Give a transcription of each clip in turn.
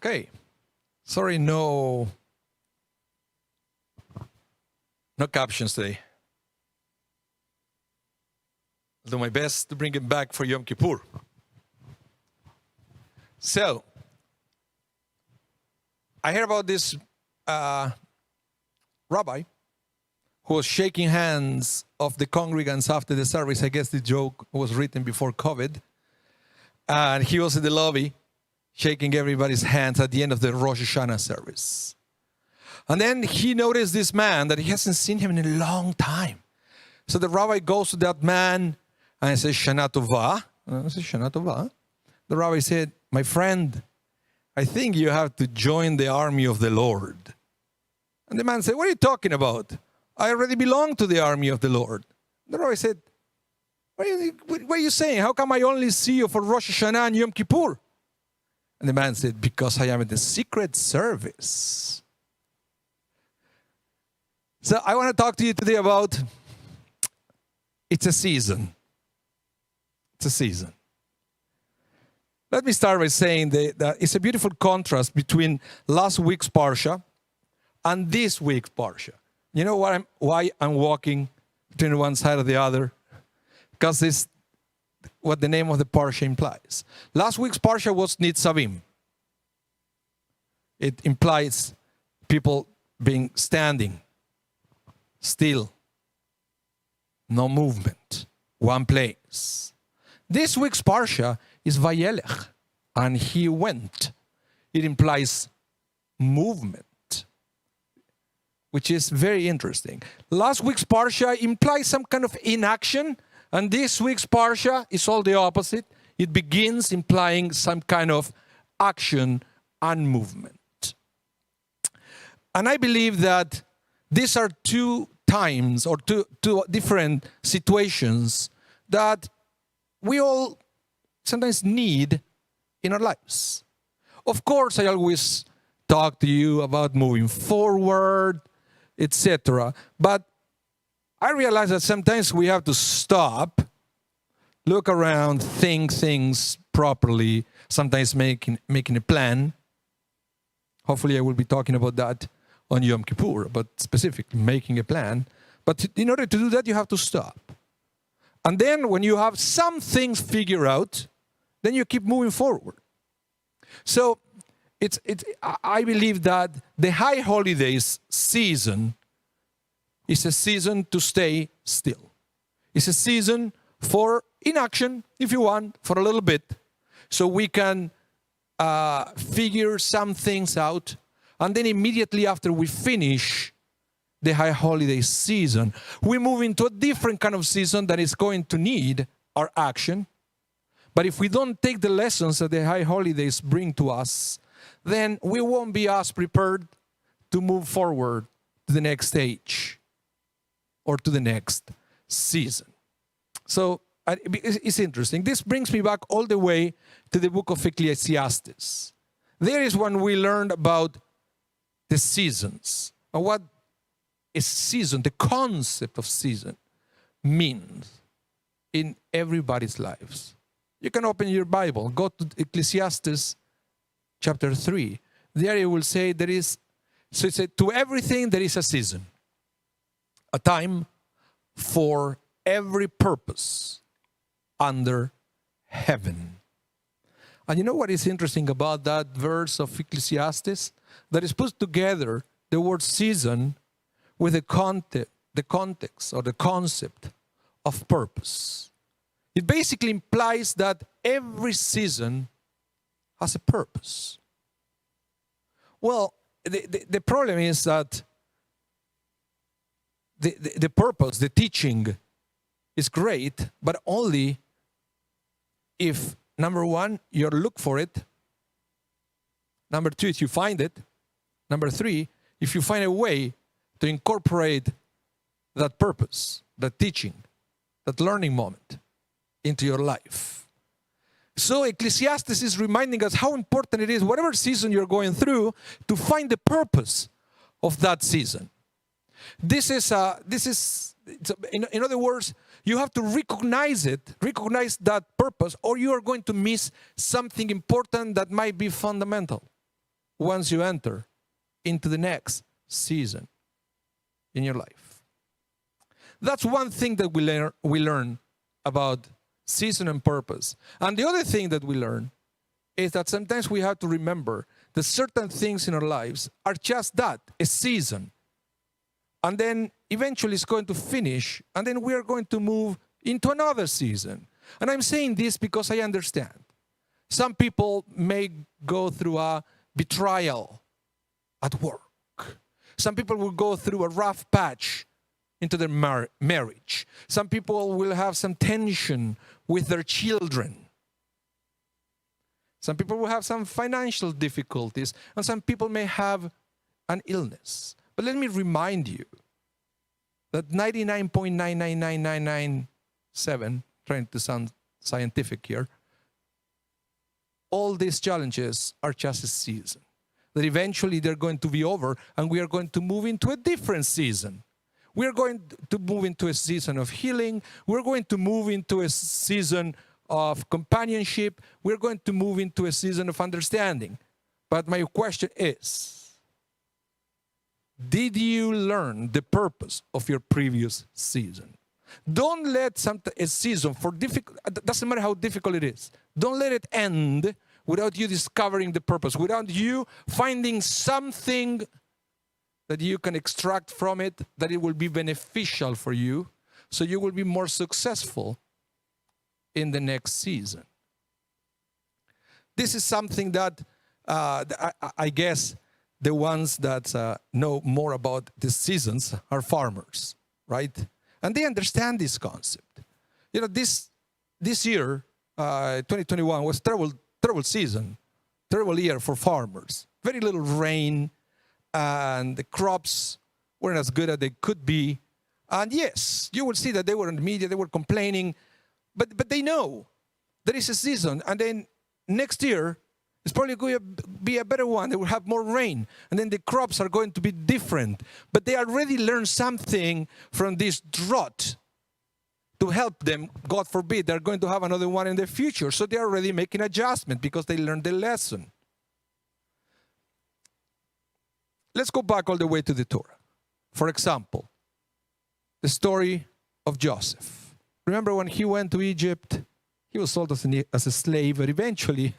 Okay. Sorry, no captions today. I'll do my best to bring it back for Yom Kippur. So, I heard about this rabbi who was shaking hands of the congregants after the service. I guess the joke was written before COVID. And he was in the lobby shaking everybody's hands at the end of the Rosh Hashanah service. And then he noticed this man that he hasn't seen him in a long time. So the rabbi goes to that man and says, Shana Tova. Shana Tova. The rabbi said, my friend, I think you have to join the army of the Lord. And the man said, what are you talking about? I already belong to the army of the Lord. The rabbi said, what are you saying? How come I only see you for Rosh Hashanah and Yom Kippur? And the man said, because I am in the secret service. So I want to talk to you today about, it's a season. It's a season. Let me start by saying that it's a beautiful contrast between last week's Parsha and this week's Parsha. You know why I'm walking between one side or the other? Because this what the name of the Parsha implies. Last week's Parsha was Nitzavim. It implies people being standing, still, no movement, one place. This week's Parsha is Vayeilech, and he went. It implies movement, which is very interesting. Last week's Parsha implies some kind of inaction, and this week's Parsha is all the opposite. It begins implying some kind of action and movement. And I believe that these are two times or two different situations that we all sometimes need in our lives. Of course, I always talk to you about moving forward, etc. But I realize that sometimes we have to stop, look around, think things properly, sometimes making a plan. Hopefully I will be talking about that on Yom Kippur, but specifically making a plan. But in order to do that, you have to stop. And then when you have some things figured out, then you keep moving forward. So I believe that the high holidays season is a season to stay still. It's a season for inaction, if you want, for a little bit, so we can figure some things out. And then immediately after we finish the high holiday season, we move into a different kind of season that is going to need our action. But if we don't take the lessons that the high holidays bring to us, then we won't be as prepared to move forward to the next stage or to the next season. So it's interesting. This brings me back all the way to the book of Ecclesiastes. There is when we learned about the seasons and what a season, the concept of season, means in everybody's lives. You can open your Bible, go to Ecclesiastes chapter 3. There you will say there is, so it says, to everything there is a season, a time for every purpose under heaven. And you know what is interesting about that verse of Ecclesiastes? That is put together the word season with the context or the concept of purpose. It basically implies that every season has a purpose. Well, the problem is that the purpose, the teaching is great, but only if, number one, you look for it. Number two, if you find it. Number three, if you find a way to incorporate that purpose, that teaching, that learning moment into your life. So Ecclesiastes is reminding us how important it is, whatever season you're going through, to find the purpose of that season. In other words, you have to recognize that purpose, or you are going to miss something important that might be fundamental once you enter into the next season in your life. That's one thing that we learn about season and purpose. And the other thing that we learn is that sometimes we have to remember that certain things in our lives are just that, a season. And then eventually it's going to finish, and then we are going to move into another season. And I'm saying this because I understand. Some people may go through a betrayal at work. Some people will go through a rough patch into their marriage. Some people will have some tension with their children. Some people will have some financial difficulties, and some people may have an illness. But let me remind you that 99.999997, trying to sound scientific here, all these challenges are just a season. That eventually they're going to be over, and we are going to move into a different season. We're going to move into a season of healing. We're going to move into a season of companionship. We're going to move into a season of understanding. But my question is, did you learn the purpose of your previous season? Don't let a season for difficult, doesn't matter how difficult it is, don't let it end without you discovering the purpose, without you finding something that you can extract from it, that it will be beneficial for you, so you will be more successful in the next season. This is something that I guess the ones that know more about the seasons are farmers, right? And they understand this concept. You know, this year, 2021, was terrible season, terrible year for farmers. Very little rain, and the crops weren't as good as they could be. And yes, you will see that they were in the media, they were complaining, but they know there is a season, and then next year it's probably going to be a better one. They will have more rain, and then the crops are going to be different. But they already learned something from this drought to help them. God forbid, they're going to have another one in the future. So they're already making adjustment because they learned the lesson. Let's go back all the way to the Torah. For example, the story of Joseph. Remember when he went to Egypt? He was sold as a slave, but eventually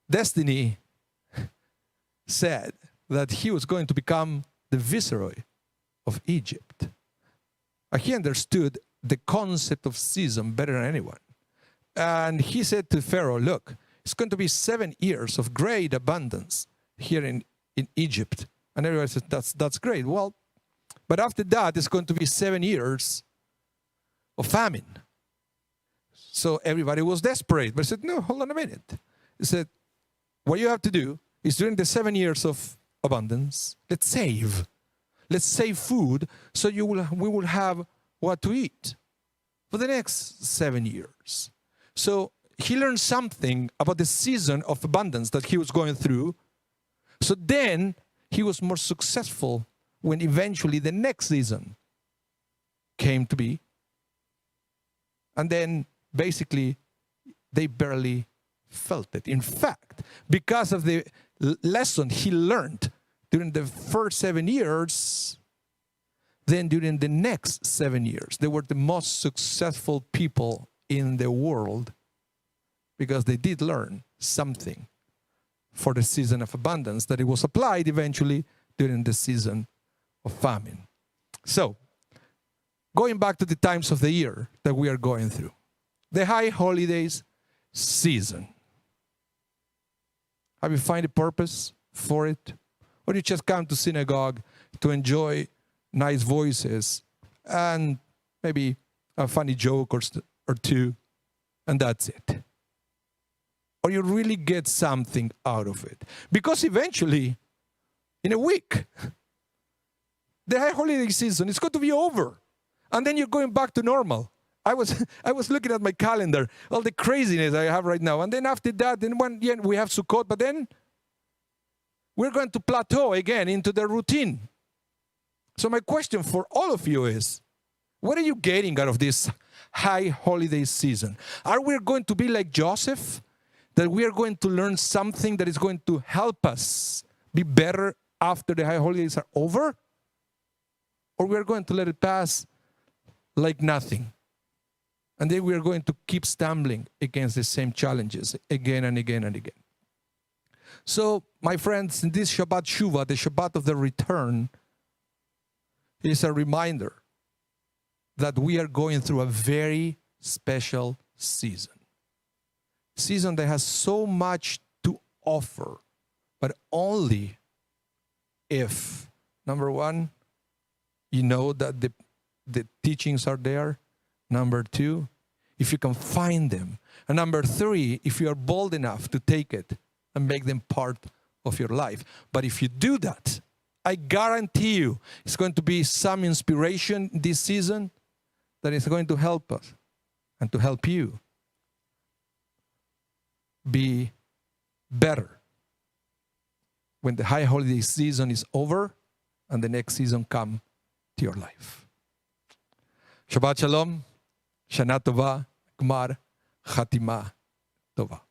destiny said that he was going to become the viceroy of Egypt. He understood the concept of season better than anyone. And he said to Pharaoh, look, it's going to be 7 years of great abundance here in Egypt. And everybody said, that's great. Well, but after that, it's going to be 7 years of famine. So everybody was desperate. But he said, no, hold on a minute. He said, what you have to do is during the 7 years of abundance, let's save. Let's save food so we will have what to eat for the next 7 years. So he learned something about the season of abundance that he was going through. So then he was more successful when eventually the next season came to be. And then basically they barely felt it. In fact, because of the lesson he learned during the first 7 years, then during the next 7 years, they were the most successful people in the world because they did learn something for the season of abundance that it was applied eventually during the season of famine. So, going back to the times of the year that we are going through, the high holidays season. Have you found a purpose for it? Or you just come to synagogue to enjoy nice voices and maybe a funny joke or two, and that's it? Or you really get something out of it? Because eventually, in a week, the high holiday season is going to be over. And then you're going back to normal. I was looking at my calendar, all the craziness I have right now. And then after that, then we have Sukkot, but then we're going to plateau again into the routine. So my question for all of you is, what are you getting out of this high holiday season? Are we going to be like Joseph, that we are going to learn something that is going to help us be better after the high holidays are over? Or we are going to let it pass like nothing? And then we are going to keep stumbling against the same challenges again and again and again. So, my friends, in this Shabbat Shuvah, the Shabbat of the return, is a reminder that we are going through a very special season. Season that has so much to offer, but only if, number one, you know that the teachings are there. Number two, if you can find them. And number three, if you are bold enough to take it and make them part of your life. But if you do that, I guarantee you it's going to be some inspiration this season that is going to help us and to help you be better when the high holiday season is over and the next season come to your life. Shabbat Shalom, Shana Tova, Gmar Chatima Tova.